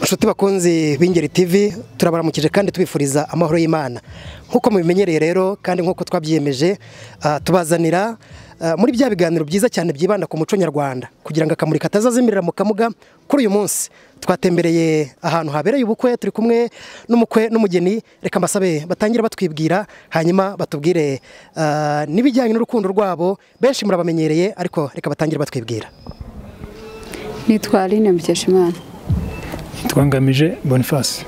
Nshuti bakunzi b'Ingeri TV turabaramukije kandi tubifuriza amahoro y'Imana. Nkuko mubimenyereye rero kandi nkuko twabyiyemeje tubazanira muri bya biganiro byiza cyane byibanda ku muco nyarwanda kugira ngo akamuri katazazimirira mu kamuga. Kuri uyu munsi twatembereye ahantu habereye ubukwe, turi kumwe n'umukwe n'umugeni. Reka mbasabe batangira batwibwira hanyuma batubwire n'ibijyanye n'urukundo rwabo. Benshi murabamenyereye ariko reka batangire batwibwira. Nitwa Aline Mukeshimana. Twangamije Boniface.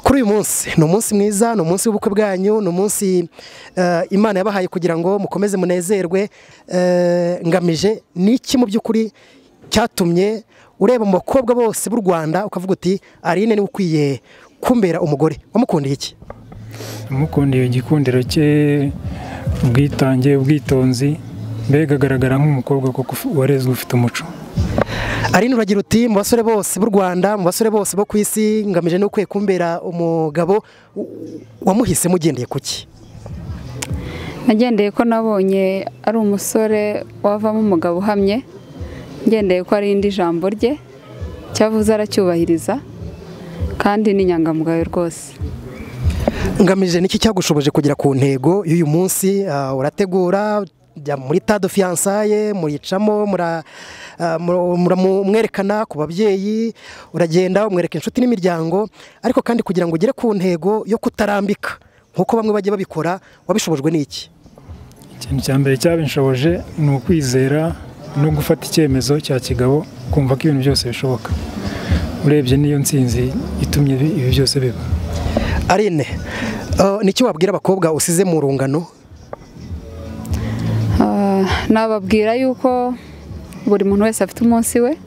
Kuri uyu munsi ni umunsi mwiza, ni umunsi w'ubukwe bwanyu, ni umunsi Imana yabahaye kugira ngo mukomeze munezerwe. Ngamije ni iki mu by'ukuri cyatumye ureba mu bakobwa bose b'u Rwanda ukavuga uti Aline ni ukwiye kumbera umugore? Wamukundiye iki? Mukundiye igikundiro cye, ubwitange, ubwitonzi, mbega agaragara nk'umukobwa kuko warezwe ufite umuco. Aline uragira uti mu basore bose b'u Rwanda, mu basore bose bo ku isi, Ngamije ni ukwiye kumbera umugabo. Wamuhise mugendeye kuki? Nagendeye ko nabonye ari umusore wavamo umugabo uhamye, ngendeye ko ari indi jambo rye cyavuze aracyubahiriza kandi ni inyangamugayo rwose. Ngamije niki cyagushoboje kugera ku ntego y'uyu munsi? Urategura muri tado fiansaye, muricamo mwerekana ku babyeyi, uragenda umwereka inshuti n'imiryango, ariko kandi kugira ngo ugere ku ntego yo kutarambika nkuko bamwe bajye babikora, wabishobojwe n'iki? Ikintu cya mbere cyabinshoboje ni ukwizera no gufata icyemezo cya kigabo, kumva ko ibintu byose bishoboka. Urebye niyo nsinzi itumye ibi byose biba. Aline, niki wabwira abakobwa usize mu rungano? Nababwira yuko buri muntu wese afite umunsi we.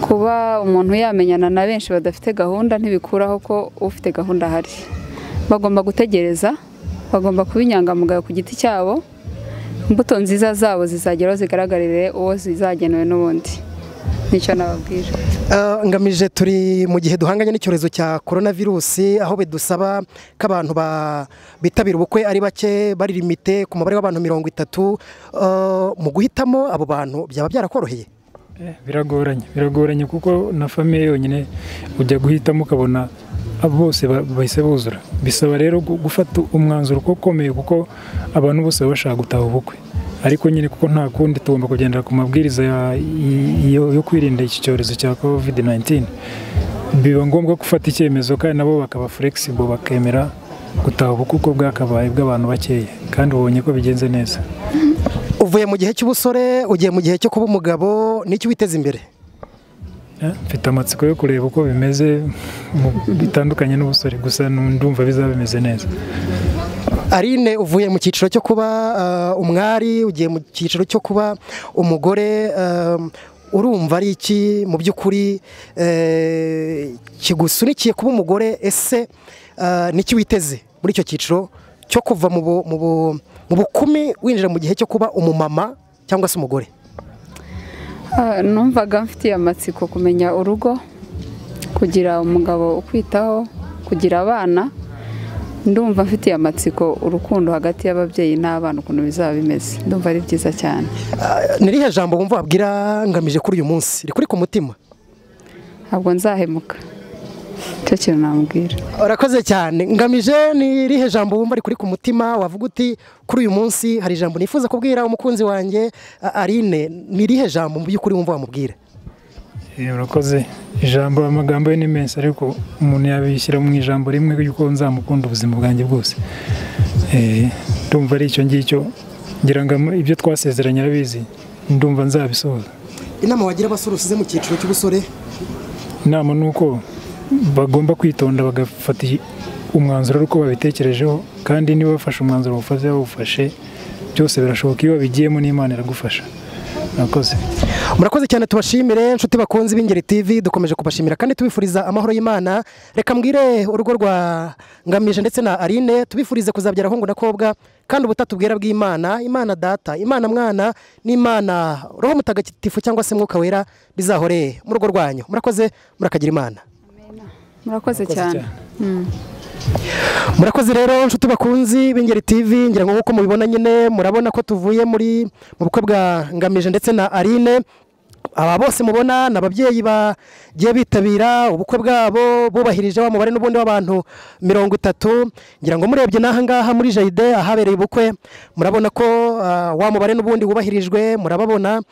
Kuba umuntu yamenyana na benshi badafite gahunda ntibikuraho ko ufite gahunda ahari. Bagomba gutegereza, bagomba kuba inyangamugayo ku giti cyabo. Imbuto nziza zabo zizageraho zigaragarire uwo zizagenewe n'ubundi. Nicyo nababwira. Ngamije turi mu gihe duhanganye n'icyorezo cya coronavirus, aho bidusaba ko abantu bitabira ubukwe ari bake, bari limite ku mubare w'abantu 30. Mu guhitamo abo bantu byaba byarakoroheye? Biragoranye kuko na famille yonyine ujya guhitamo ukabona abo bose bahise buzura. Bisaba rero gufata umwanzuro ukomeye kuko abantu bose bashaka gutaha ubukwe. Ariko nyine kuko nta kundi tugomba kugendera ku mabwiriza yo kwirinda iki cyorezo cya COVID-19, biba ngombwa gufata icyemezo kandi nabo bakaba flexible, bakemera gutaha ubukwe uko bwakabaye bw'abantu bakeya, kandi ubonye ko bigenze neza. Uvuye mu gihe cy'ubusore ugiye mu gihe cyo kuba umugabo, n'iki witeze imbere? Mfite amatsiko yo kureba uko bimeze bitandukanye n'ubusore, gusa ndumva bizaba bimeze neza. Aline, uvuye mu cyiciro cyo kuba umwari ugiye mu cyiciro cyo kuba umugore, urumva ari iki mu by'ukuri kigusunikiye kuba umugore? Ese niki witeze muri icyo cyiciro cyo kuva mu bukumi winjira mu gihe cyo kuba umumama cyangwa se umugore? Numvaga mfitiye amatsiko kumenya urugo, kugira umugabo ukwitaho, kugira abana. Ndumva mfitiye amatsiko urukundo hagati y'ababyeyi n'abana ukuntu bizaba bimeze. Ndumva ari byiza cyane. Nirihe jambo wumva wabwira Ngamije kuri uyu munsi rikuri ku mutima? Ntabwo nzahemuka, cyo kintu namubwira. Urakoze cyane. Ngamije, nirihe jambo wumva rikuri ku mutima wavuga uti kuri uyu munsi hari ijambo nifuza kubwira umukunzi wanjye Aline? Nirihe jambo mu by'ukuri wumva wamubwira? Urakoze. Ijambo, amagambo ye ni menshi ariko umuntu yabishyira mu ijambo rimwe yuko nzamukunda ubuzima bwanjye bwose. Ndumva ari icyo ngicyo, ngira ngo ibyo twasezeranye arabizi, ndumva nzabisohoza. Inama wagira abasore usize mu cyiciro cy'ubusore? Inama ni uko bagomba kwitonda bagafata umwanzuro uko babitekerejeho, kandi niba bafashe umwanzuro bawufashe, byose birashoboka. Iyo babigiyemo n'Imana iragufasha. Murakoze cyane, tubashimire Nshuti Bakunzi b'Ingeri TV, dukomeje kubashimira kandi tubifuriza amahoro y'Imana. Reka mbwire urugo rwa Ngamije ndetse na Aline, tubifurize kuzabyara ahungu na kobwa, kandi ubutatubwira bw'Imana, Imana Data, Imana Mwana n'Imana Roho Mutagatifu cyangwa se Mwuka Wera bizahore mu rugo rwanyu. Murakoze, murakagira Imana. Murakoze cyane. Murakoze rero Nshuti Bakunzi b'Ingeri TV, ngira ngo nkuko mubibona nyine murabona ko tuvuye mu bukwe bwa Ngamije ndetse na Aline. aba bose mubona n'ababyeyi bagiye bitabira ubukwe bwabo bubahirije wa mubare n'ubundi w'abantu 30. ngira ngo murebye n'aha ngaha muri Jayide ahabereye ubukwe murabona ko wa mubare n'ubundi wubahirijwe, murababona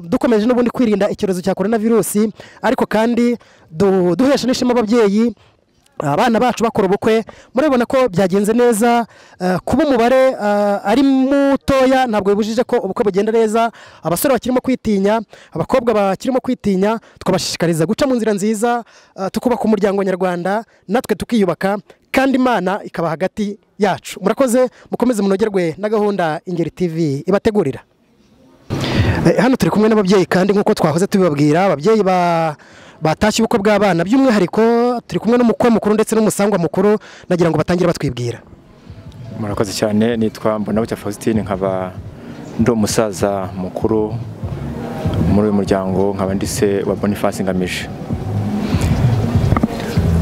dukomeje n'ubundi kwirinda icyorezo cya coronavirus, ariko kandi duhesha n'ishema ababyeyi abana bacu bakora ubukwe. murabona ko byagenze neza, kuba umubare ari mutoya ntabwo bibujije ko ubukwe bugenda neza. Abasore bakirimo kwitinya, abakobwa bakirimo kwitinya, twabashishikariza guca mu nzira nziza, tukubaka umuryango nyarwanda, natwe tukiyubaka, kandi Imana ikaba hagati yacu. Murakoze, mukomeze munogerwe na gahunda INGERI TV ibategurira. Hano turi kumwe n'ababyeyi kandi nk'uko twahoze tubibabwira, ababyeyi batashye ubukwe bw'abana, by'umwihariko turi kumwe n'umukwe mukuru ndetse n'umusangwa mukuru, nagira ngo batangire batwibwira. Murakoze cyane, nitwa Mbonabucya Faustin, nkaba ndi umusaza mukuru muri uyu muryango, nkaba ndise wa Boniface ngamije.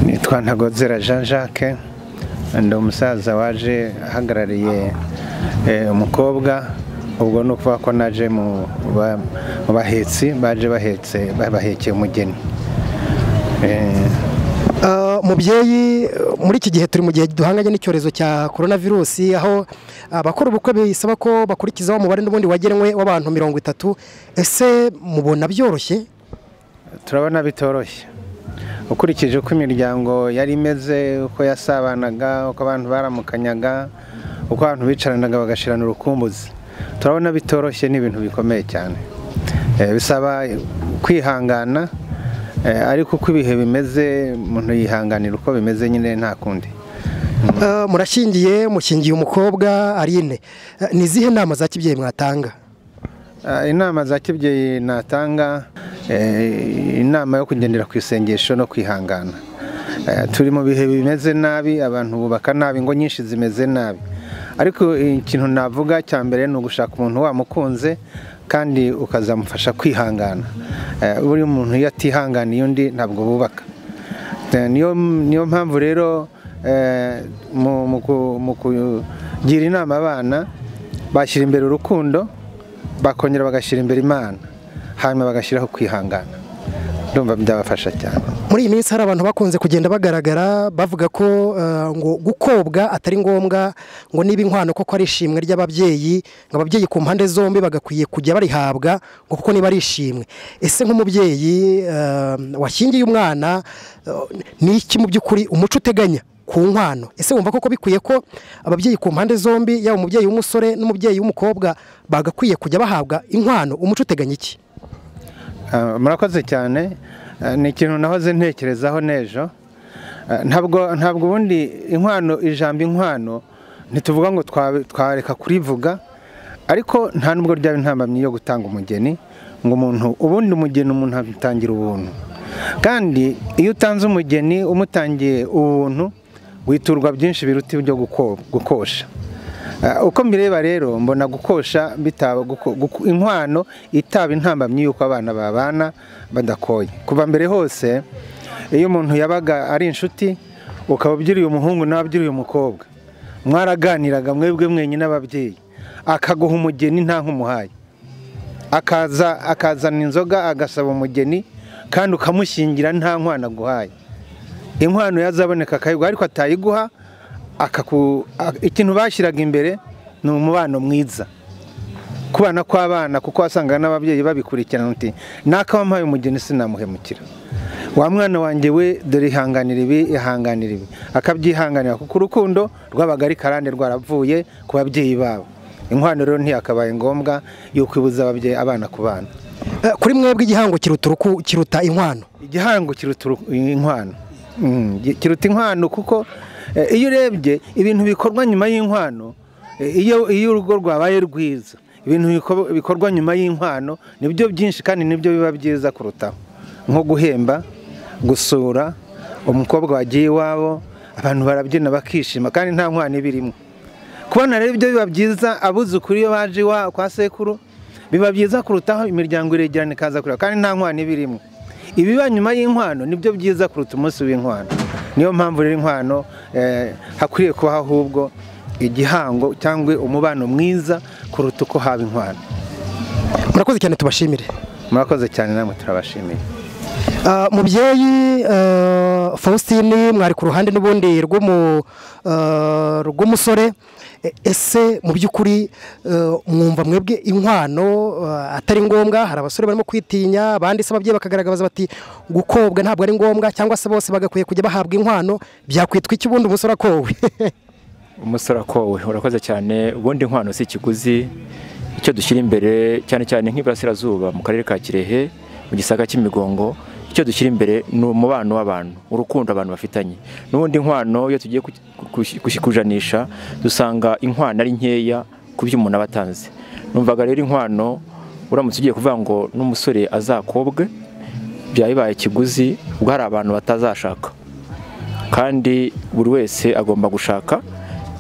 Nitwa Ntagozera Jean Jacques, ndi umusaza waje ahagarariye umukobwa, ubwo no kuvuga ko naje mu bahetsi baje bahekeye umugeni. Mubyeyi, muri iki gihe turi mu gihe duhanganye n'icyorezo cya coronavirus, aho abakora ubukwe bisaba ko bakurikizaho umubare n'ubundi wagenwe w'abantu 30. ese mubona byoroshye? Turabona bitoroshye, ukurikije uko imiryango yari imeze, uko yasabanaga, uko abantu baramukanyaga, uko abantu bicaranaga bagashirana urukumbuzi. Turabona bitoroshye, n'ibintu bikomeye cyane, bisaba kwihangana, ariko uko ibihe bimeze umuntu yihanganira uko bimeze nyine nta kundi. Murashingiye, mushingiye umukobwa Aline, ni izihe nama za kibyeyi mwatanga? Inama za kibyeyi natanga, inama yo kugendera ku isengesho no kwihangana. Turi mu bihe bimeze nabi, abantu bubaka nabi, ngo nyinshi zimeze nabi, ariko ikintu navuga cya mbere ni ugushaka umuntu wamukunze kandi ukazamufasha kwihangana. Buri muntu iyo atihanganiye undi ntabwo bubaka. Niyo mpamvu rero mu kugira inama abana, bashyira imbere urukundo, bakongera bagashyira imbere Imana, hanyuma bagashyiraho kwihangana. Ndumva byabafasha cyane. Muri iyi minsi hari abantu bakunze kugenda bagaragara bavuga ko ngo gukobwa atari ngombwa, ngo niba inkwano koko ari ishimwe ry'ababyeyi, ngo ababyeyi ku mpande zombi bagakwiye kujya barihabwa ngo kuko niba ari ishimwe. Ese nk'umubyeyi washyingiye umwana, ni iki mu by'ukuri umuco uteganya ku nkwano? Ese wumva koko bikwiye ko ababyeyi ku mpande zombi, yaba umubyeyi w'umusore n'umubyeyi w'umukobwa, bagakwiye kujya bahabwa inkwano? Umuco uteganya iki? Murakoze cyane, ni ikintu nahoze ntekerezaho n'ejo. Ntabwo ubundi inkwano, ijambo inkwano ntituvuga ngo twareka kurivuga, ariko nta nubwo ryaba intambamyi yo gutanga umugeni, ngo umuntu ubundi umugeni umuntu atangira ubuntu. Kandi iyo utanze umugeni umutangiye ubuntu, witurwa byinshi biruta ibyo gukosha. Uko mbireba rero mbona gukosha bitaba inkwano itaba intambamyi yuko abana babana badakoye. Kuva mbere hose iyo umuntu yabaga ari inshuti, ukaba ubyiriye umuhungu nawe abyiriye umukobwa, mwaraganiraga mwebwe mwenyine ababyeyi, akaguha umugeni nta nkumuhaye, akazana inzoga agasaba umugeni kandi ukamushyingira nta nkwano aguhaye. Inkwano yazaboneka akayiguha, ariko atayiguha ikintu bashyiraga imbere ni umubano mwiza, kubana kw'abana, kuko wasanga n'ababyeyi babikurikirana uti naka wampaye umugeni sinamuhemukira, wa mwana wanjye we dore ihanganira ibi, akabyihanganira, kuko urukundo rwabaga ari karande rwaravuye ku babyeyi babo. Inkwano rero ntiyakabaye ngombwa yuko ibuza ababyeyi abana kubana. Kuri mwebwe igihango kiruta inkwano? Igihango kiruta inkwano, kiruta inkwano, kuko iyo urebye ibintu bikorwa nyuma y'inkwano, iyo urugo rwabaye rwiza, ibintu bikorwa nyuma y'inkwano nibyo byinshi kandi nibyo biba byiza kurutaho, nko guhemba, gusura umukobwa wagiye iwabo, abantu barabyina bakishima kandi nta nkwano ibirimo. Kubona rero ibyo biba byiza, abuzukuru iyo baje kwa sekuru biba byiza kurutaho, imiryango iregerana ikaza kureba kandi nta nkwano ibirimo. Ibiba nyuma y'inkwano nibyo byiza kuruta umunsi w'inkwano. Niyo mpamvu rero inkwano hakwiriye kuba ahubwo igihango cyangwa umubano mwiza kuruta uko haba inkwano. Murakoze cyane, tubashimire. murakoze cyane namwe turabashimiye. Mubyeyi Faustin mwari ku ruhande n'ubundi rw'umusore, ese mu by'ukuri mwumva mwebwe inkwano atari ngombwa? Hari abasore barimo kwitinya, abandi se ababyeyi bakagaragaza bati gukobwa ntabwo ari ngombwa, cyangwa se bose bagakwiye kujya bahabwa inkwano? Byakwitwa iki ubundi umusore akowe? Umusore akowe, urakoze cyane. Ubundi inkwano si ikiguzi. Icyo dushyira imbere cyane cyane nk'Iburasirazuba mu karere ka Kirehe mu gisaka cy'imigongo, icyo dushyira imbere ni umubano w'abantu, urukundo abantu bafitanye. N'ubundi inkwano iyo tugiye kujanisha dusanga inkwano ari nkeya ku byo umuntu aba atanze. Numvaga rero inkwano uramutse ugiye kuvuga ngo n'umusore azakobwe byabaye ikiguzi, ubwo hari abantu batazashaka, kandi buri wese agomba gushaka.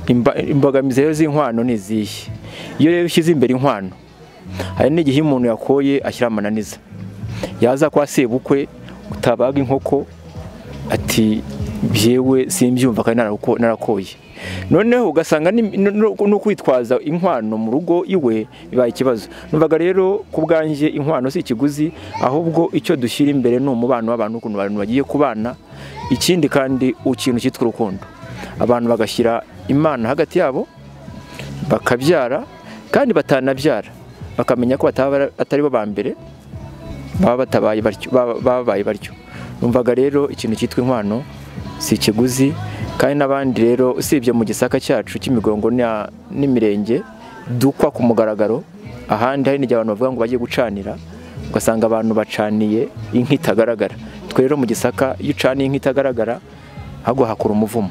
Imbogamizi rero z'inkwano ni izihe? Iyo rero ushyize imbere inkwano, hari n'igihe umuntu yakoye ashyira amananiza, yaza kwa sebukwe utabaga inkoko ati byewe simbyumva kandi narakoye. Noneho ugasanga no kwitwaza inkwano mu rugo iwe bibaye ikibazo. Numvaga rero ku bwanjye inkwano si ikiguzi, ahubwo icyo dushyira imbere ni umubano w'abantu, ukuntu abantu bagiye kubana. Ikindi kandi ikintu cyitwa urukundo, abantu bagashyira Imana hagati yabo, bakabyara kandi batanabyara, bakamenya ko atari bo ba mbere baba babaye batyo. Numvaga rero ikintu cyitwa inkwano si ikiguzi, kandi n'abandi rero usibye mu gisaka cyacu cy'imigongo n'imirenge dukwa ku mugaragaro, ahandi hari n'igihe abantu bavuga ngo bagiye gucanira, ugasanga abantu bacaniye inka itagaragara. Twe rero mu gisaka iyo ucaniye inka itagaragara ahubwo hakura umuvumo.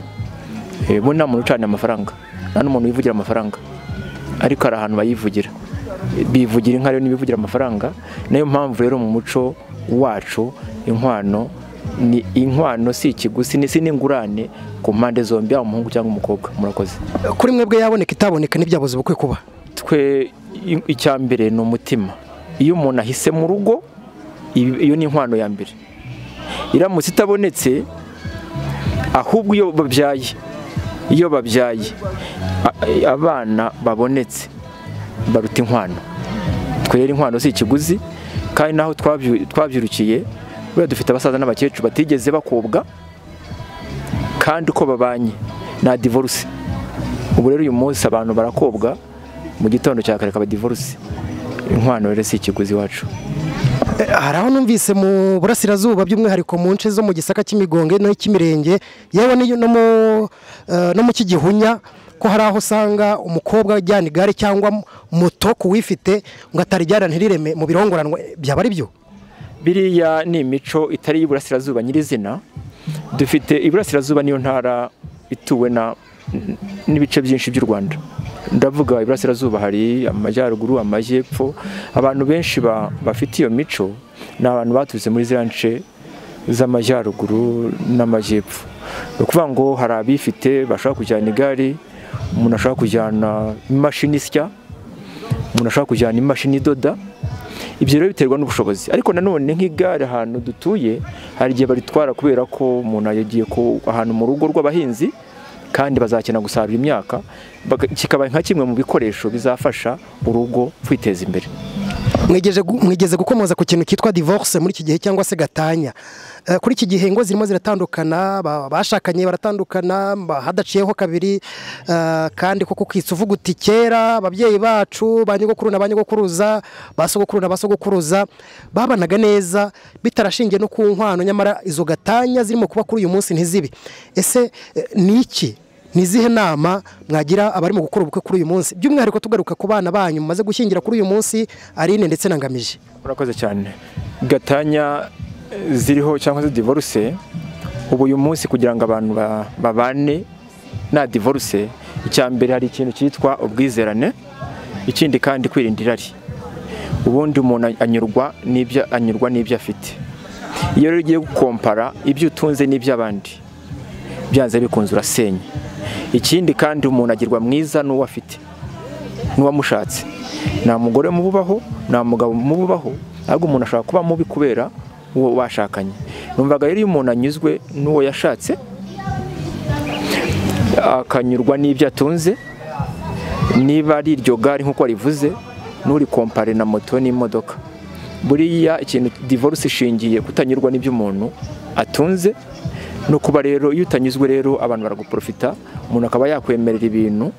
Bo nta muntu ucaniye amafaranga, nta n'umuntu wivugira amafaranga, ariko hari ahantu bayivugira, bivugira inka rero n'ibivugira amafaranga. Nayo mpamvu rero mu muco wacu inkwano si ikiguzi, si n'ingurane ku mpande zombi, yaba umuhungu cyangwa umukobwa. Murakoze. Kuri mwebwe yaboneka itaboneka n'ibyabuze ubukwe kuba? Twe icya mbere ni umutima. Iyo umuntu ahise mu rugo, iyo ni inkwano ya mbere. Iramutse itabonetse, ahubwo iyo babyaye abana babonetse baruta inkwano. Twe rero inkwano si ikiguzi, kandi naho twabyirukiye buriya dufite abasaza n'abakecuru batigeze bakobwa, kandi uko babanye na divorce. Ubu rero uyu munsi abantu barakobwa mu gitondo cya kare kaba divorce. Inkwano rero si ikiguzi wacu. Hari aho numvise mu Burasirazuba by'umwihariko mu nce zo mu gisaka cy'imigongo n'icy'imirenge, yewe no mu Kigihunya, ko hari aho usanga umukobwa ajyana igare cyangwa moto kuwifite ngo atarijyana ntirireme mu birongoranwa. Byaba ari byo? Biriya ni imico itari y'Iburasirazuba nyirizina. Dufite Iburasirazuba niyo ntara ituwe n'ibice byinshi by'u Rwanda. Ndavuga Iburasirazuba hari amajyaruguru, amajyepfo. Abantu benshi bafite iyo mico ni abantu baturutse muri ziriya nce z'amajyaruguru n'amajyepfo. Ni ukuvuga ngo hari abifite bashaka kujyana igare, umuntu ashaka kujyana imashini isya, umuntu ashaka kujyana imashini idoda. Ibyo rero biterwa n'ubushobozi, ariko nanone nk'igare ahantu dutuye hari igihe baritwara kubera ko umuntu yagiye ahantu mu rugo rw'abahinzi, kandi bazakena gusarura imyaka, kikaba nka kimwe mu bikoresho bizafasha urugo kwiteza imbere. Mwigeze gukomoza ku kintu cyitwa divorce muri iki gihe cyangwa se gatanya. Kuri iki gihe ingo zirimo ziratandukana, bashakanye baratandukana hadaciyeho kabiri, kandi koko kwisuvuga uti kera ababyeyi bacu ba nyogokuru na ba nyogokuruza, ba sogokuru na ba sogokuruza babanaga neza bitarashingiye no ku nkwano, nyamara izo gatanya zirimo kuba kuri uyu munsi ntizibe. Ese niki nizihe nama mwagira abari mu gukora ubukwe kuri uyu munsi, by'umwihariko tugaruka ku bana banyu mumaze gushyingira kuri uyu munsi, Aline ndetse na Ngamije? Murakoze cyane. Gatanya ziriho cyangwa se divorce, ubu uyu munsi kugira ngo abantu babane na divorce, icya mbere hari ikintu cyitwa ubwizerane, ikindi kandi kwirinda irari. Ubundi umuntu anyurwa n'ibyo afite. Iyo rero ugiye gukompara ibyo utunze n'iby'abandi, byanze bikunze urasenya. Ikindi kandi umuntu agirwa mwiza n'uwo afite, n'uwamushatse. Nta mugore mububaho, nta mugabo mububaho, ahubwo umuntu ashobora kuba mubi kubera uwo bashakanye. Numvaga rero iyo umuntu anyuzwe n'uwo yashatse, akanyurwa n'ibyo atunze, niba ari iryo gare nk'uko rivuze, n'uri kompare na moto n'imodoka, buriya ikintu divorce ishingiye kutanyurwa n'ibyo umuntu atunze no kuba rero iyo utanyuzwe rero abantu baraguprofita, umuntu akaba yakwemerera ibintu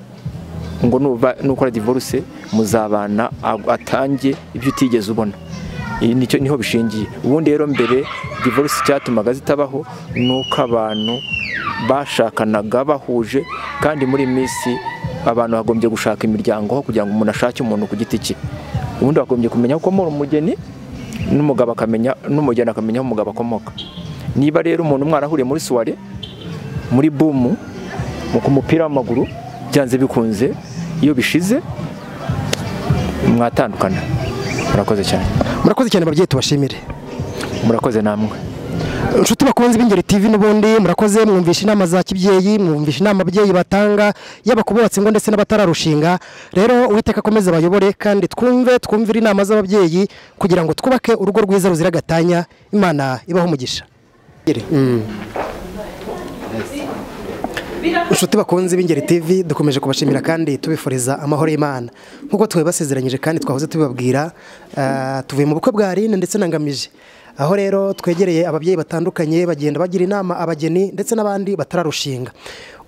ngo nukora divorce muzabana atange ibyo utigeze ubona. Nicyo niho bishingiye. Ubundi rero mbere divorce cyatumaga zitabaho nuko abantu bashakanaga bahuje, kandi muri minsi abantu bagombye gushaka imiryango kugira ngo umuntu ashake umuntu ku giti cye. Ubundi bagombye kumenya ko muri umugeni n'umugabo akamenya, n'umugeni akamenya aho umugabo akomoka. Niba rero umuntu mwarahuriye muri soirée, muri boom, mu mupira w'amaguru, byanze bikunze iyo bishize mwatandukana. Murakoze cyane. Murakoze cyane babyeyi, tubashimire. Murakoze namwe. Nshuti bakunzi b'Ingeri TV n'ubundi murakoze, mwumvisha inama za kibyeyi, mwumvisha inama ababyeyi batanga yaba kububatse ngo ndetse n'abatararushinga. Rero Uwiteka akomeze abayobore kandi twumvire inama z'ababyeyi kugira ngo twubake urugo rwiza ruzira gatanya. Imana ibahe umugisha. Nshuti bakunzi b'Ingeri TV dukomeje kubashimira kandi tubifuriza amahoro y'Imana. Nkuko twebasezeranyije kandi twahoze tubibabwira, tuvuye mu bukwe bwa Aline ndetse na Ngamije, aho rero twegereye ababyeyi batandukanye bagenda bagira inama abageni ndetse n'abandi batararushinga.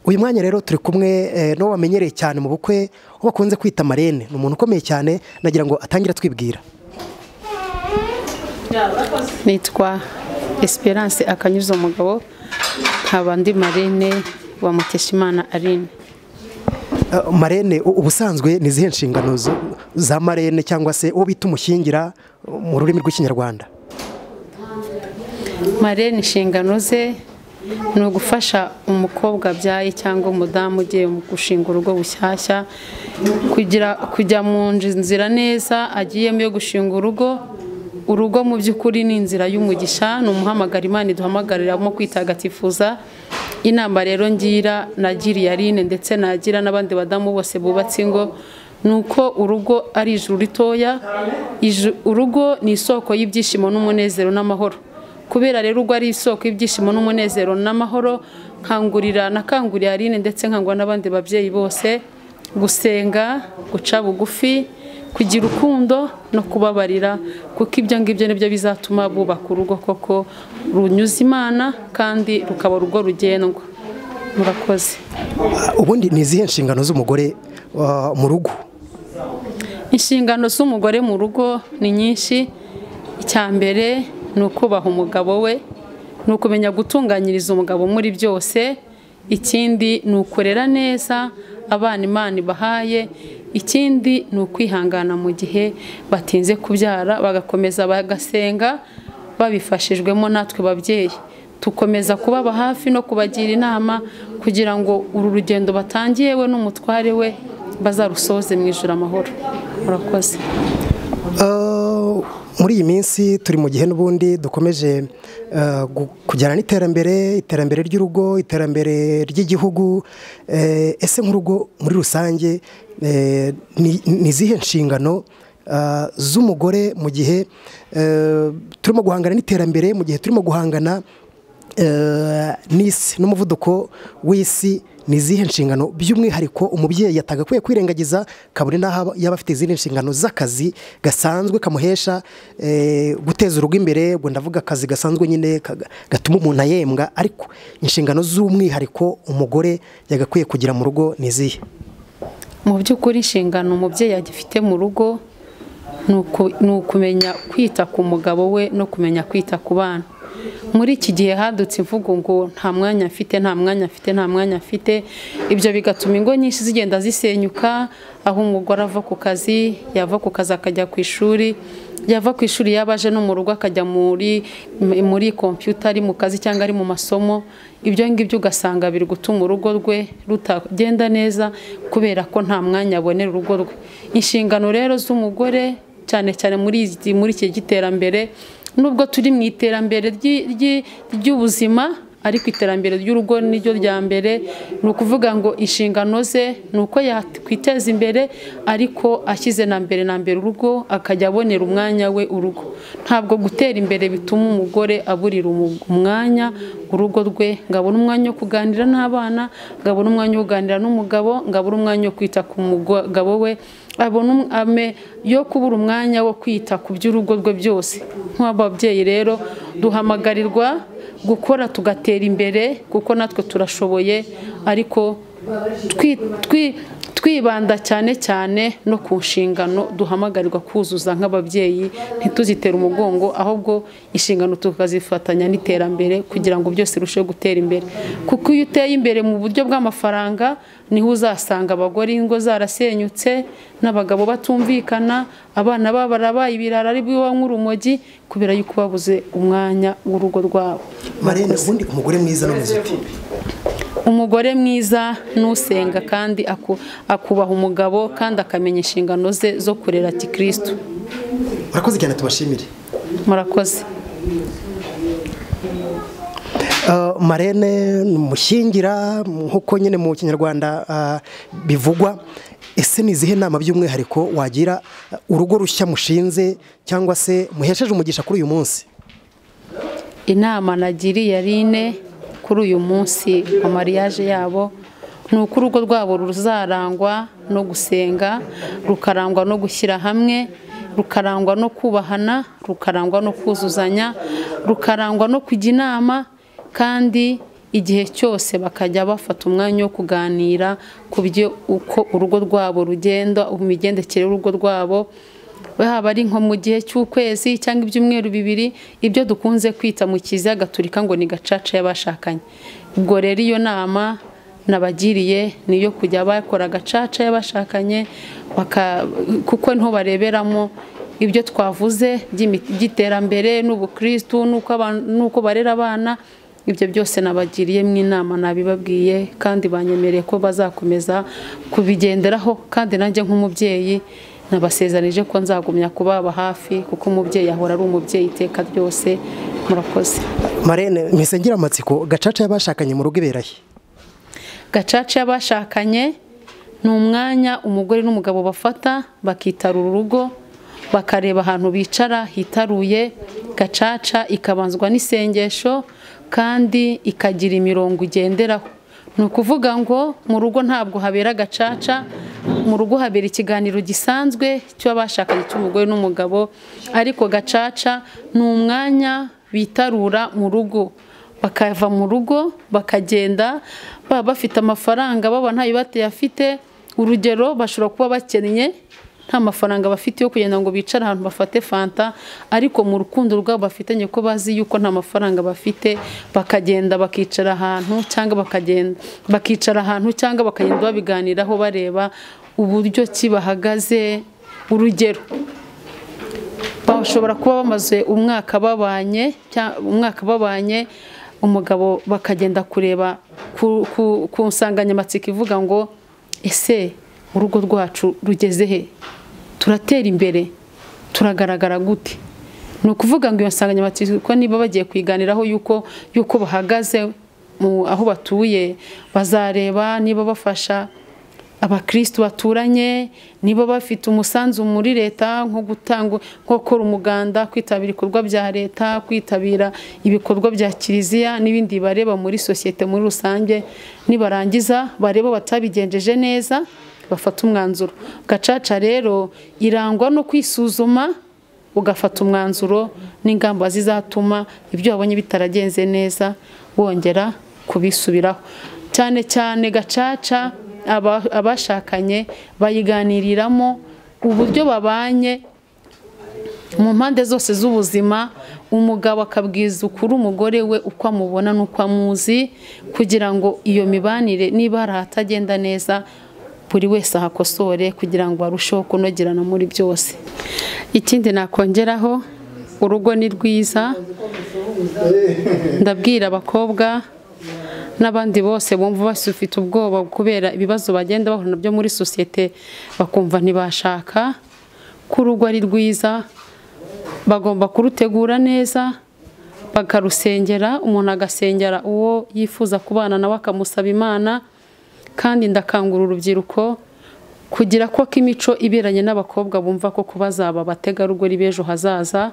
Uyu mwanya rero turi kumwe no wamenyereye cyane mu bukwe, aho bakunze kwita marene. Ni umuntu ukomeye cyane, nagira ngo atangira twibwira. Nitwa Esperance Akanyuza umugabo, nkaba ndi marene wa Mukeshimana Aline. Marene ubusanzwe ni zihe nshingano za marene cyangwa se uwo bita umushyingira mu rurimi rw'Ikinyarwanda? Marene inshingano ze ni ugufasha umukobwa abyaye cyangwa umudamu ugiye gushinga urugo bushyashya kujya mu nzira neza agiyemo yo gushinga urugo. Urugo mu by'ukuri ni inzira y'umugisha, ni umuhamagara Imana iduhamagariramo kwitagatifuza. Inama rero nagiriye Aline ndetse nagira n'abandi badamu bose bubatse ingo, nuko urugo ari ijuru ritoya. Urugo ni isoko y'ibyishimo n'umunezero n'amahoro. Kubera rero urugo ari isoko y'ibyishimo n'umunezero n'amahoro, nakangurira Aline ndetse nkangwa n'abandi babyeyi bose gusenga, guca bugufi, kugira urukundo no kubabarira, kuko ibyo ngibyo nibyo bizatuma bubaka urugo koko runyuza Imana kandi rukaba urugo rugendwa. Murakoze. Ubundi ni izihe nshingano z'umugore mu rugo? Inshingano z'umugore mu rugo ni nyinshi. Icya mbere ni ukubaha umugabo we, ni ukumenya gutunganyiriza umugabo muri byose. Ikindi ni ukurera neza abana Imana ibahaye. Ikindi ni ukwihangana mu gihe batinze kubyara, bagakomeza bagasenga babifashijwemo natwe babyeyi. Tukomeza kubaba hafi no kubagira inama kugira ngo uru rugendo batangiye we n'umutware we bazarusoze mu ijuru amahoro. Murakoze. Muri iyi minsi turi mu gihe n'ubundi dukomeje kujyana n'iterambere ry'urugo, iterambere ry'igihugu. Ese nk'urugo muri rusange ni izihe nshingano z'umugore mu gihe turimo guhangana n'iterambere, mu gihe turimo guhangana n'isi n'umuvuduko w'isi? Ni izihe nshingano by'umwihariko umubyeyi atagakwiye kwirengagiza, kabone n'aho yaba afite izindi nshingano z'akazi gasanzwe kamuhesha guteza urugo imbere? Ubwo ndavuga akazi gasanzwe nyine gatuma umuntu ahembwa, ariko inshingano z'umwihariko umugore yagakwiye kugira mu rugo ni izihe? Mu by'ukuri inshingano umubyeyi agifite mu rugo ni ukumenya kwita ku mugabo we no kumenya kwita ku bana. Muri iki gihe hadutse imvugo ngo nta mwanya afite. Ibyo bigatuma ingo nyinshi zigenda zisenyuka, aho umugore ava ku kazi, yava ku kazi akajya ku ishuri, yava ku ishuri yabaje no mu rugo akajya muri computer, ari mu kazi cyangwa ari mu masomo. Ibyo ngibyo ugasanga biri gutuma urugo rwe rutagenda neza kubera ko nta mwanya abonera urugo rwe. Inshingano rero z'umugore cyane cyane muri iki giterambere, nubwo turi mu iterambere ry'ubuzima, ariko iterambere ry'urugo niryo rya mbere. Ni ukuvuga ngo inshingano ze ni uko yakwiteza imbere ariko ashyize na mbere urugo, akajya abonera umwanya we urugo. Ntabwo gutera imbere bituma umugore aburira umwanya urugo rwe, ngabona umwanya wo kuganira n'abana, ngabona umwanya wo kuganira n'umugabo, ngabona umwanya wo kwita ku mugabo we, abona yo kubura umwanya wo kwita ku by'urugo rwe byose. Nk'ababyeyi rero duhamagarirwa gukora tugatera imbere kuko natwe turashoboye, ariko twibanda cyane no ku nshingano duhamagarirwa kuzuza nk'ababyeyi, ntituzitere umugongo, ahubwo inshingano tukazifatanya n'iterambere kugira ngo byose birusheho gutera imbere. Kuko iyo uteye imbere mu buryo bw'amafaranga niho uzasanga abagore ingo zarasenyutse n'abagabo batumvikana, abana babo barabaye ibirara ari bwo nk'urumogi kubera yuko babuze umwanya w'urugo rwabo. Marene, ubundi umugore mwiza n'umuziki? Umugore mwiza n'usenga kandi akubaha umugabo kandi akamenya inshingano ze zo kurera Kristo. Murakoze cyane, tubashimire. Murakoze. Marene umushyingira nk'uko nyine mu kinyarwanda bivugwa. Ese ni izihe nama by'umwihariko wagira urugo rushya mushinze cyangwa se muhesheje umugisha kuri uyu munsi? Inama nagiriye Aline kuri uyu munsi wa mariage yabo ni uko urugo rwabo ruzarangwa no gusenga, rukarangwa no gushyira hamwe, rukarangwa no kubahana, rukarangwa no kuzuzanya, rukarangwa no kujya inama, kandi igihe cyose bakajya bafata umwanya wo kuganira ku byo uko urugo rwabo rugenda, imigendekere y'urugo rwabo, haba ari nko mu gihe cy'ukwezi cyangwa ibyumweru bibiri, ibyo dukunze kwita mu Kiliziya Gatolika ngo ni gacaca y'abashakanye. Ubwo rero iyo nama nabagiriye niyo kujya bakora gacaca y'abashakanye, kuko nto bareberamo ibyo twavuze by'iterambere n'ubukristu nuko barera abana. Ibyo byose nabagiriye mu inama nabibabwiye, kandi banyemereye ko bazakomeza kubigenderaho, kandi nanjye nk'umubyeyi nabasezanije ko nzagumya kubaba hafi, kuko umubyeyi ahora ari umubyeyi iteka ryose. Murakoze. Marene, mpise amatsiko, gacaca y'abashakanye mu rugo iberahe? Gacaca y'abashakanye ni umwanya umugore n'umugabo bafata bakitarura urugo, bakareba ahantu bicara hitaruye. Gacaca ikabanzwa n'isengesho kandi ikagira imirongo igenderaho. Ni ukuvuga ngo mu rugo ntabwo habera gacaca, mu rugo habera ikiganiro gisanzwe cy'abashakanye cy'umugore n'umugabo, ariko gacaca ni umwanya bitarura mu rugo, bakava mu rugo bakagenda baba bafite amafaranga, baba ntayo batayafite. Urugero, bashobora kuba bakennye, nta mafaranga bafite yo kugenda ngo bicare ahantu bafate fanta, ariko mu rukundo rwabo bafitanye ko bazi yuko nta mafaranga bafite, bakagenda bakicara ahantu cyangwa bakicara ahantu cyangwa bakagenda babiganiraho bareba uburyo ki bahagaze. Urugero, bashobora kuba bamaze umwaka babanye, umugabo bakagenda kureba ku nsanganyamatsiko ivuga ngo ese urugo rwacu rugeze he, turatera imbere, turagaragara gute. Ni ukuvuga ngo iyo nsanganyamatsiko niba bagiye kwiganiraho yuko bahagaze aho batuye, bazareba niba bafasha abakristo baturanye, niba bafite umusanzu muri leta nko gukora umuganda, kwitabira ibikorwa bya leta, kwitabira ibikorwa bya Kiliziya n'ibindi bareba muri sosiyete muri rusange. Nibarangiza bareba batabigenjeje neza, bafata umwanzuro. Gacaca rero irangwa no kwisuzuma, ugafata umwanzuro n'ingamba zizatuma ibyo wabonye bitaragenze neza wongera kubisubiraho. Cyane cyane gacaca abashakanye bayiganiriramo uburyo babanye mu mpande zose z'ubuzima. Umugabo akabwiza ukuri umugore we uko amubona n'uko amuzi, kugira ngo iyo mibanire niba hari ahatagenda neza buri wese ahakosore, kugira ngo arusheho kunogerana muri byose. Ikindi nakongeraho, urugo ni rwiza. Ndabwira abakobwa n'abandi bose bumva bafite ubwoba kubera ibibazo bagenda bahura nabyo muri sosiyete, bakumva ntibashaka, ko urugo ari rwiza, bagomba kurutegura neza, bakarusengera, umuntu agasengera uwo yifuza kubana nawe akamusaba Imana. Kandi ndakangura urubyiruko kugira ko imico iberanye n'abakobwa bumva ko bazaba abategarugori b'ejo hazaza,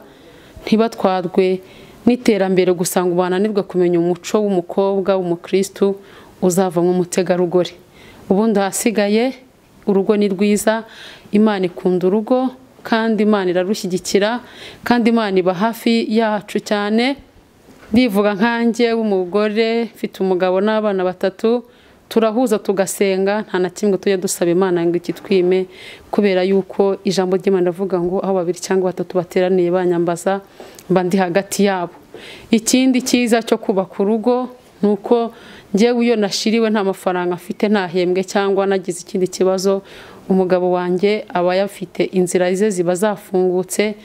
ntibatwarwe n'iterambere gusa ngo bananirwe kumenya umuco w'umukobwa w'umukristo uzavamo umutegarugori. Ubundi hasigaye urugo ni rwiza, Imana ikunda urugo kandi Imana irarushyigikira, kandi Imana iba hafi yacu cyane. Ndivuga nkanjye w'umugore mfite umugabo n'abana 3, turahuza tugasenga, nta na kimwe tujya dusaba Imana ngo ikitwime, kubera yuko ijambo ry'Imana rivuga ngo aho 2 cyangwa 3 bateraniye banyambaza mba ndi hagati yabo. Ikindi cyiza cyo kubaka urugo nuko njyewe iyo nashiriwe nta mafaranga afite, ntahembwe cyangwa nagize ikindi kibazo, umugabo wanjye aba yafite inzira ze ziba zafungutse,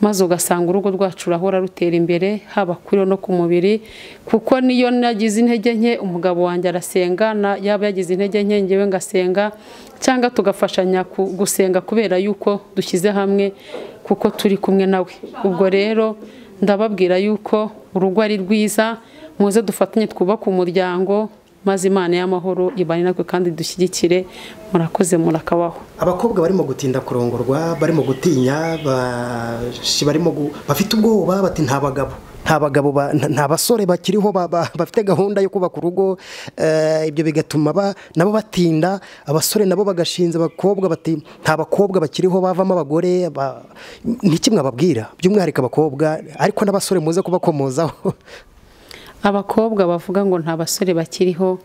maze ugasanga urugo rwacu rahora rutera imbere, haba kuri no ku mubiri. Kuko niyo nagize intege nke umugabo wanjye arasenga, yaba yagize intege nke njyewe ngasenga, cyangwa tugafashanya gusenga kubera yuko dushyize hamwe, kuko turi kumwe nawe. Ubwo rero ndababwira yuko urugo ari rwiza, muze dufatanye twubaka umuryango, maze Imana y'amahoro ibane natwe kandi dushyigikire. Murakoze, murakabaho. Abakobwa barimo gutinda kurongorwa, barimo gutinya, bafite ubwoba, bati nta bagabo nta basore bakiriho bafite gahunda yo kubaka urugo. Ibyo bigatuma nabo batinda, abasore nabo bagashinza abakobwa bati nta bakobwa bakiriho bavamo abagore. Ni kimwe ababwira by'umwihariko abakobwa, ariko n'abasore muze kubakomozaho. Abakobwa bavuga ngo nta basore bakiriho,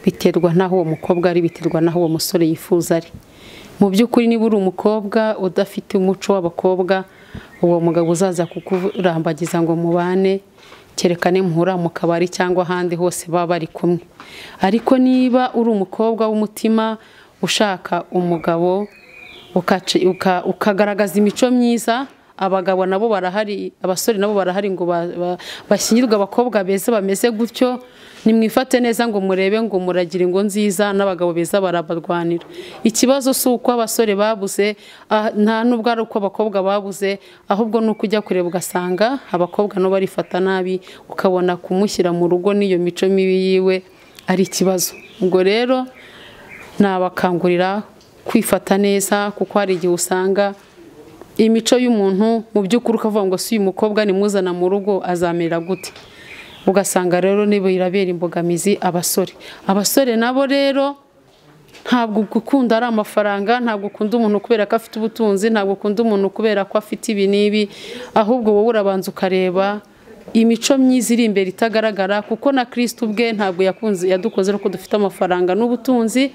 biterwa naho uwo mukobwa ari, biterwa naho uwo musore yifuza ari. Mu by'ukuri niba uri umukobwa udafite umuco w'abakobwa, uwo mugabo uzaza kukurambagiza ngo mubane, kerekane muhura mu kabari cyangwa ahandi hose baba bari kumwe. Ariko niba uri umukobwa w'umutima ushaka umugabo, ukagaragaza imico myiza, abagabo nabo barahari, abasore nabo barahari ngo bashyingirwe abakobwa beza bameze gutyo. Nimwifate neza ngo murebe ngo muragira ingo nziza, n'abagabo beza barabarwanira. Ikibazo si uko abasore babuze, nta nubwo ari uko abakobwa babuze, ahubwo ni uko ujya kureba ugasanga abakobwa nabo barifata nabi, ukabona kumushyira mu rugo n'iyo mico mibi yiwe ari ikibazo. Ubwo rero nabakangurira kwifata neza, kuko hari igihe usanga imico y'umuntu mu by'ukuri ukavuga ngo si uyu mukobwa nimuzana mu rugo azamera gute. Ugasanga rero nibo irabera imbogamizi abasore nabo rero ntabwo gukunda ari amafaranga, ntabwo ukunda umuntu kubera ko afite ubutunzi, ntabwo ukunda umuntu kubera ko afite ibi n'ibi, ahubwo wowe urabanza ukareba imico myiza iri imbere itagaragara. Kuko na Kristo ubwe ntabwo yadukunze ko dufite amafaranga n'ubutunzi,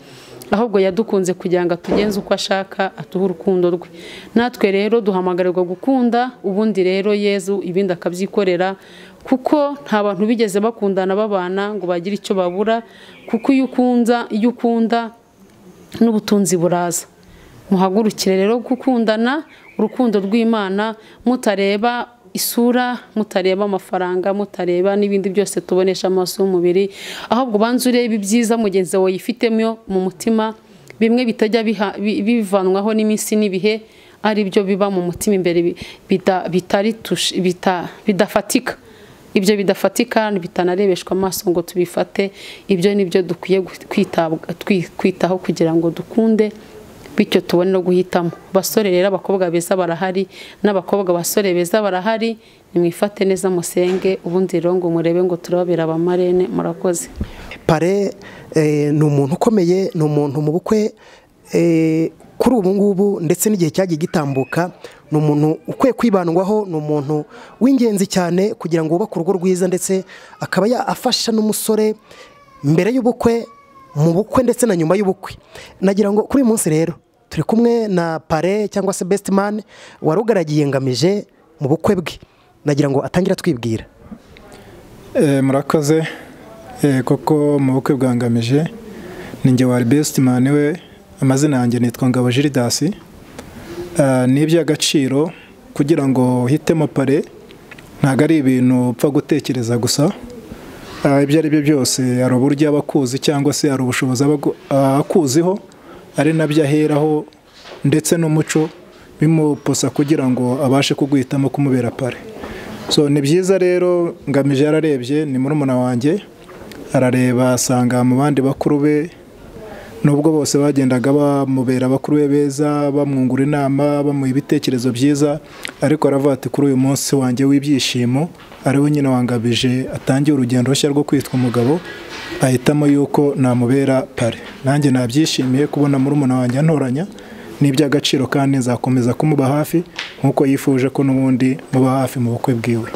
ahubwo yadukunze kugira ngo atugenze uko ashaka, atuhe urukundo rwe. Natwe rero duhamagarirwa gukunda, ubundi rero Yezu ibindi akabyikorera, kuko nta bantu bigeze bakundana babana ngo bagire icyo babura. Kuko iyo ukunda n'ubutunzi buraza. Muhagurukire rero gukundana, urukundo rw'Imana, mutareba isura, mutareba amafaranga, mutareba n'ibindi byose tubonesha amaso y'umubiri, ahubwo banze urebe ibyiza mugenzi wawe yifitemo mu mutima, bimwe bitajya bivanwaho n'iminsi n'ibihe, ari byo biba mu mutima imbere bidafatika. Ibyo bidafatika bitanarebeshwa amaso ngo tubifate, ibyo nibyo dukwiye kwitaho kugira ngo dukunde, bityo tubone no guhitamo. Basore rero abakobwa beza barahari, n'abakobwa basore beza barahari, nimwifate neza musenge, ubundi rero ngo murebe ngo turababera abamarene. Murakoze. Pare ni umuntu ukomeye, ni umuntu mu bukwe kuri ubu ngubu ndetse n'igihe cyagiye gitambuka, ni umuntu ukwiye kwibandwaho, ni umuntu w'ingenzi cyane kugira ngo wubake urugo rwiza, ndetse akaba yafasha n'umusore mbere y'ubukwe, mu bukwe ndetse na nyuma y'ubukwe. Nagira ngo kuri uyu munsi rero turi kumwe na pare cyangwa se best man wari ugaragiye ngamije mu bukwe bwe. Nagira ngo atangira twibwira. Murakoze. Koko mu bukwe bwa ngamije ninjye wari best man we. Amazina yanjye nitwa Ngabo Jiridasi. Ni iby'agaciro kugira ngo uhitemo pare, ntabwo ari ibintu upfa gutekereza gusa. Ibyo ari byo byose hari uburyo abakuzi cyangwa se hari ubushobozi akuziho, ari nabyo aheraho, ndetse n'umuco bimuposa kugira ngo abashe kuguhitamo kumubera pare. so ni byiza rero ngamije yararebye ni murumuna wanjye arareba asanga mu bandi bakuru be nubwo bose bagendaga bamubera bakuru be beza bamwungura inama bamuha ibitekerezo byiza ariko aravuga ati kuri uyu munsi wanjye w'ibyishimo ariwe nyine wangabije atangiye urugendo rushya rwo kwitwa umugabo ahitamo yuko namubera pare nanjye nabyishimiye kubona murumuna wanjye antoranya n'iby'agaciro kandi nzakomeza kumuba hafi nk'uko yifuje ko n'ubundi muba hafi mu bukwe bwiwe.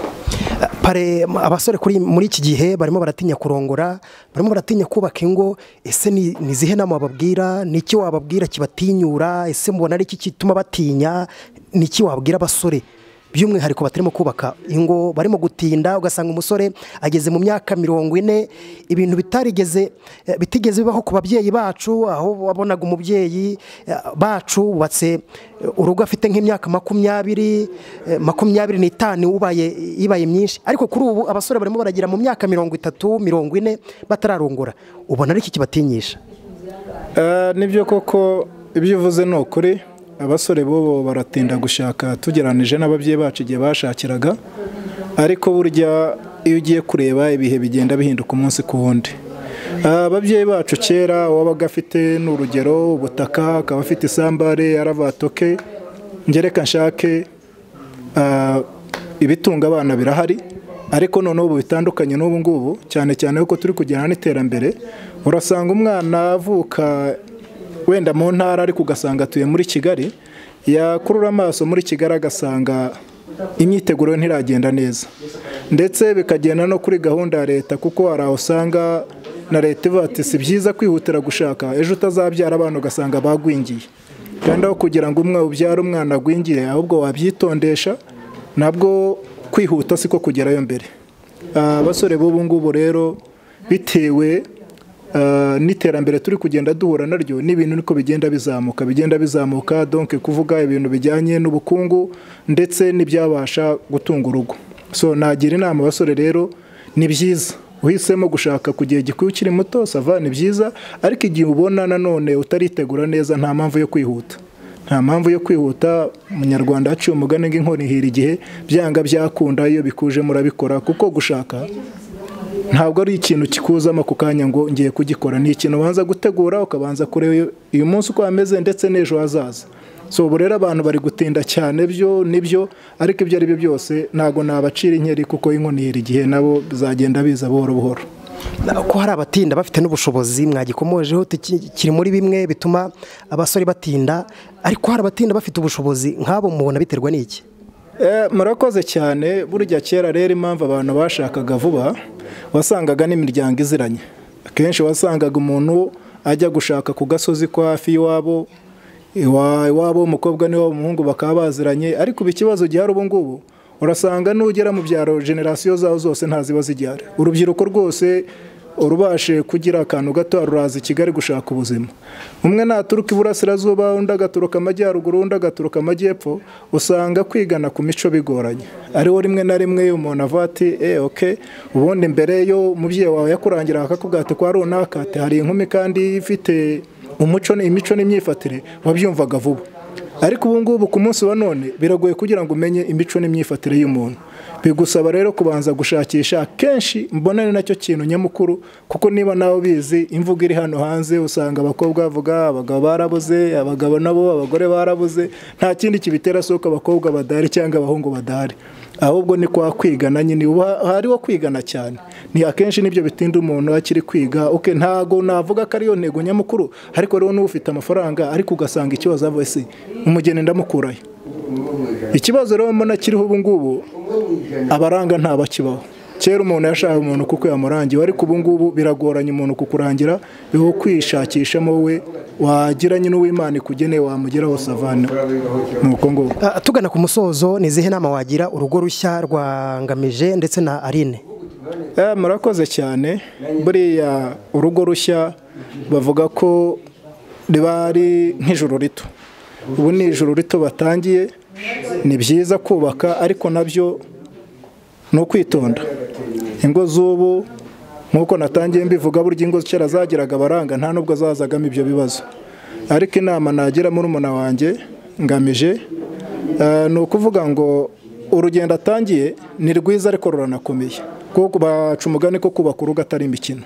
Pare abasore muri iki gihe barimo baratinya kurongora barimo baratinya kubaka ingo ese ni zihe nama wababwira niki wababwira kibatinyura ese mubona ari iki kituma batinya niki wababwira abasore by'umwihariko batarimo kubaka ingo barimo gutinda ugasanga umusore ageze mu myaka 40 ibintu bitigeze bibaho ku babyeyi bacu aho wabonaga umubyeyi bacu bubatse urugo afite nk'imyaka 25 ibaye myinshi ariko kuri ubu abasore barimo baragira mu myaka 30-40 batararongora ubona ari iki kibatinyisha? Nibyo koko ibyo uvuze ni ukuri abasore bo baratinda gushaka tugeranije n'ababyeyi bacu igihe bashakiraga ariko burya iyo ugiye kureba ibihe bigenda bihinduka umunsi ku wundi. Ababyeyi bacu kera wabaga afite n'urugero ubutaka akaba afite isambare yaravatoke ngereka nshake ibitunga abana birahari ariko noneho ubu bitandukanye n'ubu ngubu cyane cyane uko turi kugenda n'iterambere urasanga umwana avuka wenda mu ntara ariko ugasanga atuye muri Kigali yakurura amaso muri Kigali agasanga imyiteguro ntiragenda neza ndetse bikagenda no kuri gahunda ya leta kuko hari aho usanga na leta ivuga ati si byiza kwihutira gushaka ejo utazabyara abantu ugasanga bagwingiye kandi aho kugira ngo umwe ubyara umwana agwingire ahubwo wabyitondesha nabwo kwihuta siko kugerayo mbere. Abasore b'ubu ngubu rero bitewe n'iterambere turi kugenda duhura naryo n'ibintu niko bigenda bizamuka donc kuvuga ibintu bijyanye n'ubukungu ndetse n'ibyabasha gutunga urugo. So nagira inama abasore rero ni byiza uhisemo gushaka kugiye gikwiye ukiri muto sava ni byiza ariko igihe ubona nanone utaritegura neza nta mpamvu yo kwihuta umunyarwanda aciye umugani ng'inkoni hira igihe byanga byakunda iyo bikuje murabikora kuko gushaka ntabwo ari ikintu kikuzamo ku kanya ngo ngiye kugikora ni ikintu ubanza gutegura ukabanza kureba uyu munsi uko ameze ndetse n'ejo hazaza. So ubu rero abantu bari gutinda cyane byo nibyo ariko ibyo ari byo byose ntago nabacira inkeri kuko inkoni hira igihe nabo bizagenda biza buhoro buhoro. Ko hari abatinda bafite n'ubushobozi mwagikomojeho kiri muri bimwe bituma abasore batinda ariko hari abatinda bafite ubushobozi nk'abo mubona biterwa n'iki? Murakoze cyane burya kera rero impamvu abantu bashakaga vuba wasangaga n'imiryango iziranye akenshi wasangaga umuntu ajya gushaka ku gasozi kwa hafi iwabo umukobwa niwe umuhungu bakaba baziranye ariko ikibazo gihari ubu ngubu urasanga n'ugera mu byaro generasiyo zaho zose ntaziba zijyara urubyiruko rwose urubashe kugira akantu gato ruraza i Kigali gushaka ubuzima umwe naturuka iburasirazuba undi agaturuka amajyaruguru undi agaturuka amajyepfo usanga kwigana ku mico bigoranye ariho rimwe na rimwe umuntu avuga ati okay ubundi mbere yo umubyeyi wawe yakurangira akakubwira ati kwa runaka hari inkumi kandi ifite umuco n'imico n'imyifatire wabyumvaga vuba ariko ubu ngubu ku munsi wa none biragoye kugira ngo umenye imico n'imyifatire y'umuntu bigusaba rero kubanza gushakisha kenshi mbonane nacyo kintu nyamukuru kuko niba nawe bizi imvugo iri hano hanze usanga abakobwa bavuga abagabo barabuze abagabo nabo abagore barabuze nta kindi kibitera soko abakobwa badahari cyangwa abahungu badahari ahubwo ni kwa kwigana nyine hariho kwigana cyane ni akenshi nibyo bitinda umuntu akiri kwiga ntago navuga ko ariyo ntego nyamukuru ariko rero n'ufite amafaranga ariko ugasanga ikibazo ava ese umugeni ndamukurayo ikibazo rero mbona kiriho ubu ngubu abaranga ntabakibaho kera umuntu yashaka umuntu kuko yamurangiye ariko ubu ngubu biragoranye umuntu kukurangira biho kwishakishamo we wagiranye n'uw'Imana ikugeneye wamugeraho savana nuko ngo tugana ku musozo ni zihe nama wagira urugo rushya rwa Ngamije ndetse na Aline? Murakoze cyane buriya urugo rushya bavuga ko ribari nk'ijuru rito ubu ni ijuru rito batangiye ni byiza kubaka ariko nabyo no kwitonda ingo z'ubu nkuko natangiye mbivuga burya ingo kera zagiraga abaranga nta nubwo zazagamo ibyo bibazo ariko inama nagira muri umuna wanjye Ngamije ni ukuvuga ngo urugendo atangiye ni rwiza ariko ruranakomeye kuko baca umugani ko kubaka urugo atari imikino,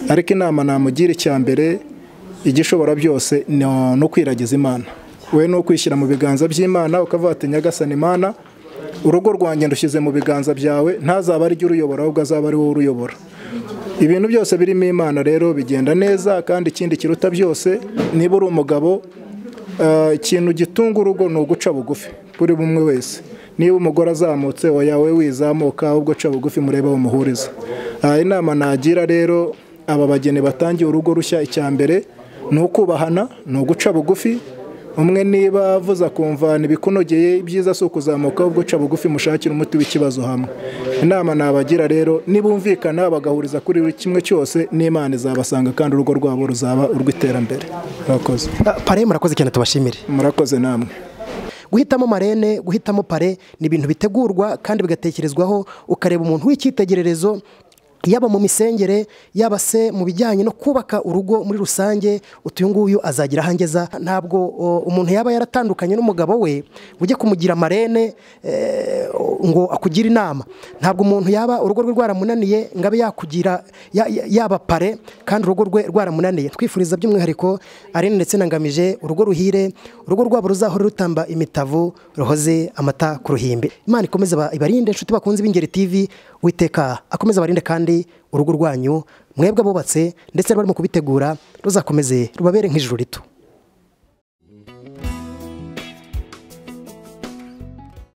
ariko inama namugira icya mbere igishobora byose no kwiragiza Imana. We no kwishyira mu biganza by'Imana ukavuga ati Nyagasani Imana, urugo rwanjye ndushyize mu biganza byawe, ntazaba ari jye uruyobora ahubwo azaba ari wowe uruyobora. Ibintu byose birimo Imana rero bigenda neza, kandi ikindi kiruta byose, niba uri umugabo, ikintu gitunga urugo ni uguca bugufi kuri bumwe wese. Niba umugore azamutse oya we wizamuka, ahubwo ca bugufi murebe aho muhuriza. Inama nagira rero aba bageni batangiye urugo rushya, icya mbere ni ukubahana, ni uguca bugufi. Umwe niba avuza kumva ntibikunogeye, ibyiza si ukuzamuka ahubwo ca bugufi mushakira umuti w'ikibazo hamwe. Inama nabagira rero nibumvikana bagahuriza kuri buri kimwe cyose, n'Imana izabasanga kandi urugo rwabo ruzaba urw'iterambere. Murakoze. Pare murakoze cyane, tubashimire. Murakoze namwe. Guhitamo marene, guhitamo pare ni ibintu bitegurwa kandi bigatekerezwaho, ukareba umuntu w'icyitegererezo, yaba mu misengere, yaba se mu bijyanye no kubaka urugo muri rusange. Uyu nguyu azagira ahangeza. Ntabwo umuntu yaba yaratandukanye n'umugabo we ujye kumugira marene ngo akugire inama. Ntabwo umuntu yaba urugo rwe rwaramunaniye ngo abe yakugira yaba pare kandi urugo rwe rwaramunaniye. Twifuriza by'umwihariko Arine ndetse na Ngamije urugo ruhire, urugo rwabo ruzahora rutamba imitavu, ruhoze amata ku ruhimbi. Imana ikomeze ibarinde. Nshuti bakunzi b'Ingeri TV, Uwiteka akomeze abarinde kandi urugo rwanyu mwebwe abubatse ndetse barimo kubitegura ruzakomeze rubabere nk'ijuru rito.